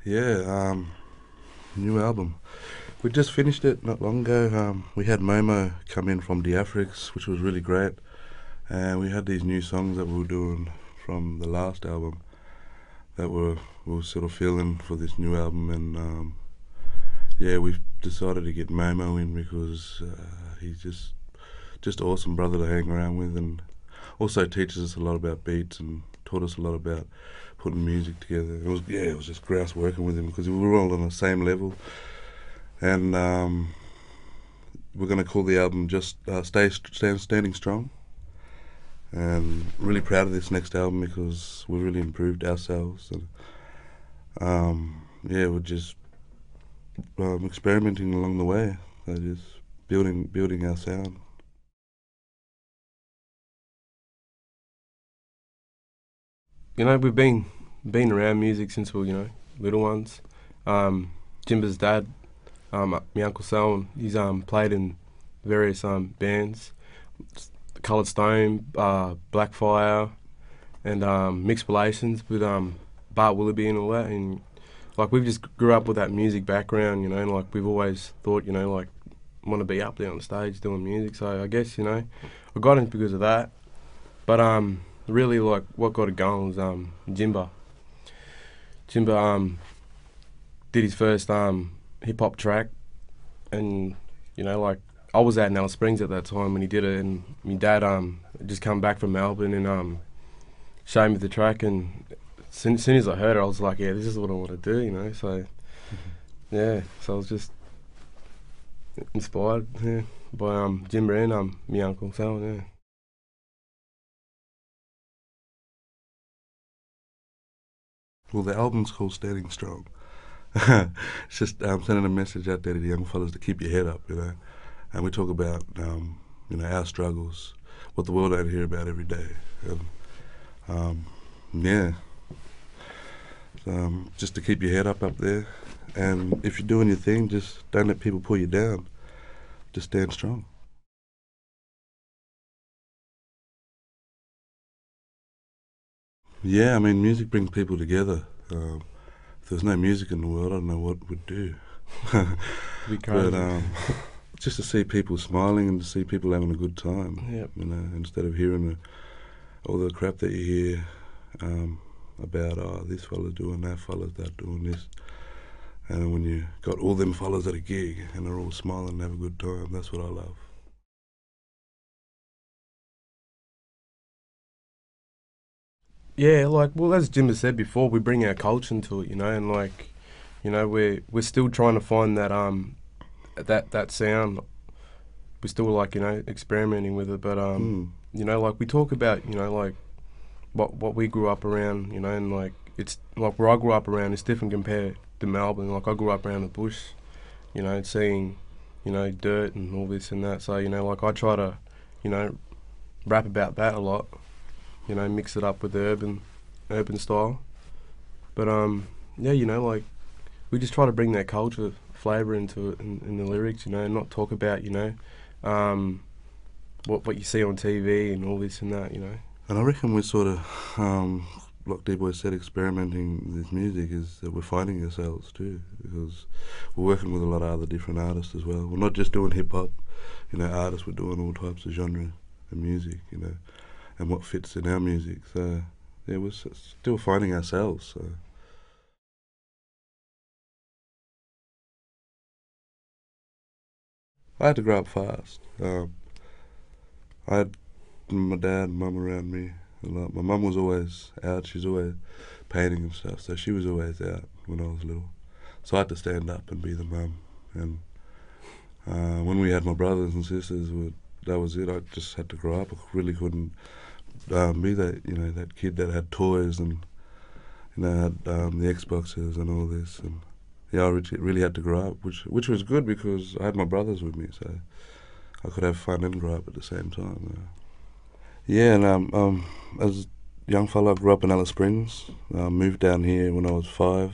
Yeah, new album. We just finished it not long ago. We had Momo come in from the Africs, which was really great, and we had these new songs that we were doing from the last album that we were sort of feeling for this new album, and yeah, we've decided to get Momo in because he's just awesome brother to hang around with, and also teaches us a lot about beats and taught us a lot about putting music together. It was just grouse working with him because we were all on the same level, and we're going to call the album just Standing Strong. And really proud of this next album because we really improved ourselves, and yeah, we're just experimenting along the way, just building our sound. We've been around music since we were, little ones. Um, Jimba's dad, my uncle Selwyn, he's played in various bands, Coloured Stone, Blackfire, and Mixed Relations with Bart Willoughby and all that. And like we've just grew up with that music background, and like we've always thought, like want to be up there on stage doing music. So I guess I got into because of that. But really like what got it going was Jimba. Jimba did his first hip hop track, and like I was at Alice Springs at that time when he did it, and my dad had just come back from Melbourne and showed me the track, and soon as I heard it, I was like, yeah, this is what I want to do, So yeah, so I was just inspired, by Jimba and my uncle Sal, yeah. Well, the album's called Standing Strong. It's just sending a message out there to the young fellas to keep your head up, and we talk about our struggles, what the world don't hear about every day, and yeah, just to keep your head up there, and if you're doing your thing, just don't let people pull you down. Just stand strong. Yeah, I mean, music brings people together. If there was no music in the world, I don't know what we'd do. Be But crazy. just to see people smiling and to see people having a good time, Yep. instead of hearing all the crap that you hear about, this fella's doing that, fella's that doing this. And when you got all them fellas at a gig and they're all smiling and have a good time, that's what I love. Yeah, like well, as Jim has said before, we bring our culture into it, and like, we're still trying to find that sound. We're still like experimenting with it, but Mm. like we talk about like what we grew up around, and like it's like where I grew up around is different compared to Melbourne. Like I grew up around the bush, seeing dirt and all this and that. So like I try to you know rap about that a lot. Mix it up with the urban style. But yeah, like we just try to bring that culture flavour into it in the lyrics, and not talk about um, what you see on TV and all this and that. And I reckon we're sort of, like D-Boy said, experimenting with music is that we're finding ourselves too, because we're working with a lot of other different artists as well. We're not just doing hip-hop, artists, we're doing all types of genre of music, and what fits in our music. So, yeah, we're still finding ourselves. So. I had to grow up fast. I had my dad and mum around me a lot. My mum was always out. She's always painting and stuff, so she was always out when I was little. So I had to stand up and be the mum. And when we had my brothers and sisters, that was it. I just had to grow up. I really couldn't be that kid that had toys and had the Xboxes and all this. And yeah, I really had to grow up, which was good because I had my brothers with me, so I could have fun and grow up at the same time. Yeah, and as a young fella, I grew up in Alice Springs. Moved down here when I was 5.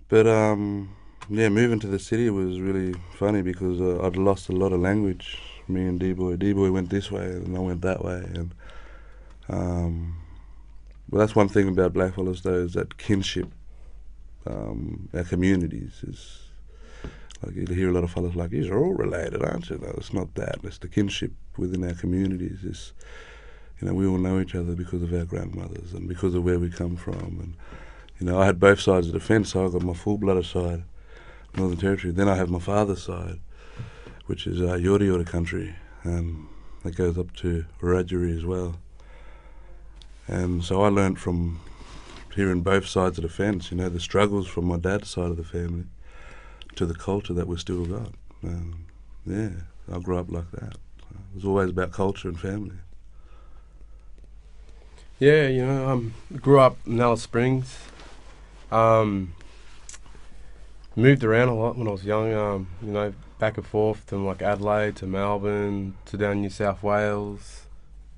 But yeah, moving to the city was really funny because I'd lost a lot of language. Me and D-Boy. D-Boy went this way and I went that way. And well, that's one thing about blackfellas though, is that kinship. our communities. Is like you hear a lot of fellas like, "You're all related, aren't you?" No, it's not that. It's the kinship within our communities. It's, we all know each other because of our grandmothers and because of where we come from. And I had both sides of the fence. So I got my full-blooded side, Northern Territory. Then I have my father's side, which is Yorta Yorta country, and that goes up to Wiradjuri as well. And so I learnt from hearing both sides of the fence, the struggles from my dad's side of the family to the culture that we still got. Yeah, I grew up like that. It was always about culture and family. Yeah, grew up in Alice Springs. Moved around a lot when I was young. Back and forth from like Adelaide to Melbourne to down New South Wales,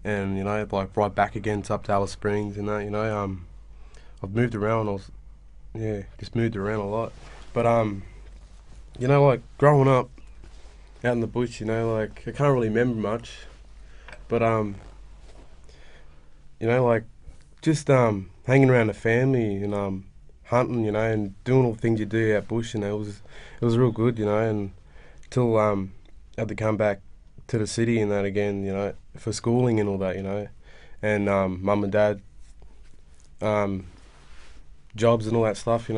and like right back again to up to Alice Springs. I've moved around. Just moved around a lot. But like growing up out in the bush, like I can't really remember much. But like just hanging around the family and hunting, and doing all the things you do out bush, it was real good, and till I had to come back to the city and that again, for schooling and all that, and mum and dad jobs and all that stuff,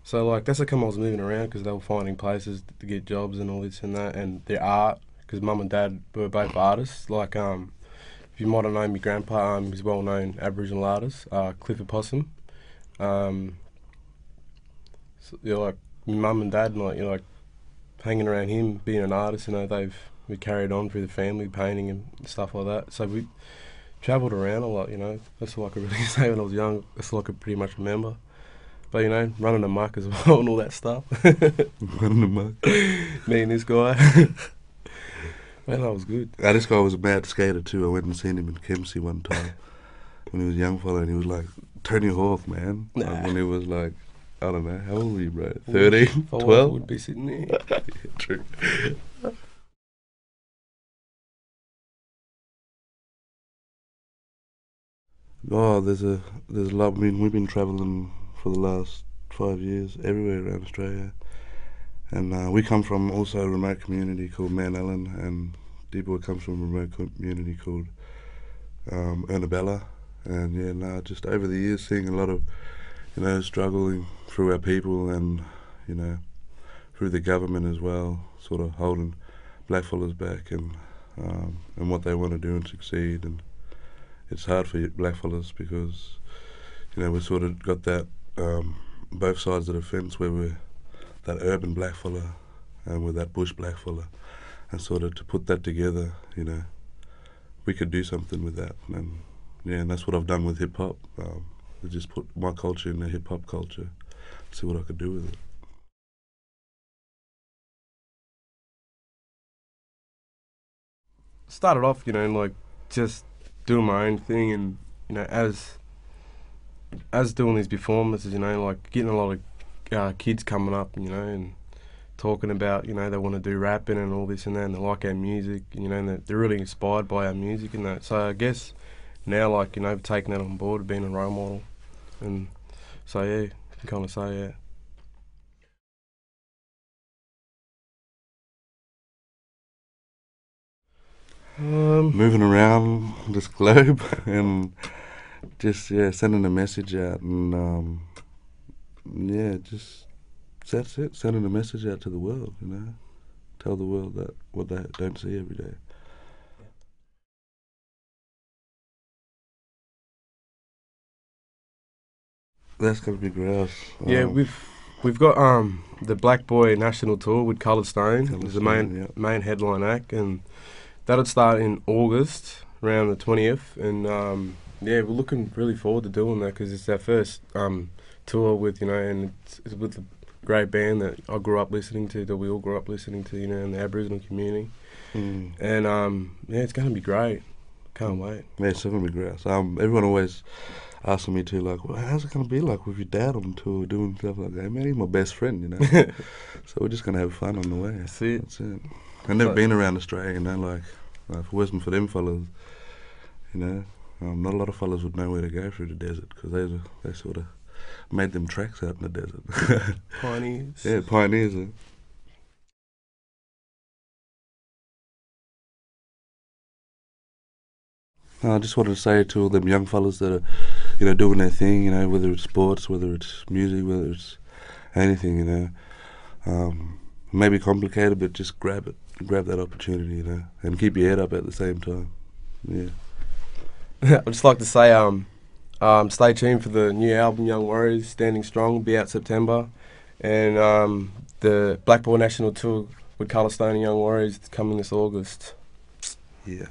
So like that's how come I was moving around, because they were finding places to get jobs and all this and that, and their art, because mum and dad were both artists. Like if you might have known my grandpa, he's a well-known Aboriginal artist, Clifford Possum. So, like my mum and dad, and like hanging around him, being an artist, we carried on through the family, painting and stuff like that. So we travelled around a lot, That's all I could really say when I was young. That's all I could pretty much remember. But running the muck as well and all that stuff. Running the muck. Me and this guy. Man, that was good. This guy was a mad skater too. I went and seen him in Kempsey one time when he was a young fella, and he was like Tony Hawk, man. Nah. Like when he was like, I don't know, how old were you, bro? 13, 12? I would be sitting there. Yeah, true. Oh, there's a lot. I mean, we've been travelling for the last 5 years everywhere around Australia, and we come from also a remote community called Mount Ellen, and Deboy comes from a remote community called Ernabella, and just over the years seeing a lot of struggling through our people, and through the government as well, sort of holding blackfellas back, and what they want to do and succeed. And it's hard for blackfellas because we sort of got that both sides of the fence, where we're that urban blackfella and we're that bush blackfella, and sort of to put that together, we could do something with that. And that's what I've done with hip hop. I just put my culture in the hip hop culture, see what I could do with it. Started off, like just doing my own thing, and as doing these performances, like getting a lot of kids coming up, and talking about, they want to do rapping and all this and that, and they like our music, and they're really inspired by our music and that. So I guess now, like, taking that on board, being a role model, and so yeah, you can kind of say, yeah. Moving around this globe and just sending a message out, and just that's it, sending a message out to the world, tell the world that what they don't see every day. That's gonna be grouse. Yeah, we've got the Black Boy National Tour with Coloured Stone as the main headline act, and that'll start in August around the 20th, and we're looking really forward to doing that, because it's our first tour with and it's with a great band that I grew up listening to, that we all grew up listening to, in the Aboriginal community, and it's going to be great. Can't wait. Yeah, it's gonna be grouse. Everyone always asking me too, like, well, how's it gonna be like with your dad on tour doing stuff like that? Man, he's my best friend, So we're just gonna have fun on the way. That's it. I've never been around Australia, like if it wasn't for them fellas, not a lot of fellas would know where to go through the desert, because they sort of made them tracks out in the desert. Pioneers. Yeah, pioneers. Huh? I just wanted to say to all them young fellas that are, doing their thing, whether it's sports, whether it's music, whether it's anything, maybe complicated, but just grab it, grab that opportunity, and keep your head up at the same time. Yeah. I'd just like to say, stay tuned for the new album, Young Warriors, Standing Strong, will be out September, and the Black Ball National Tour with Colour Stone and Young Warriors coming this August. Yeah.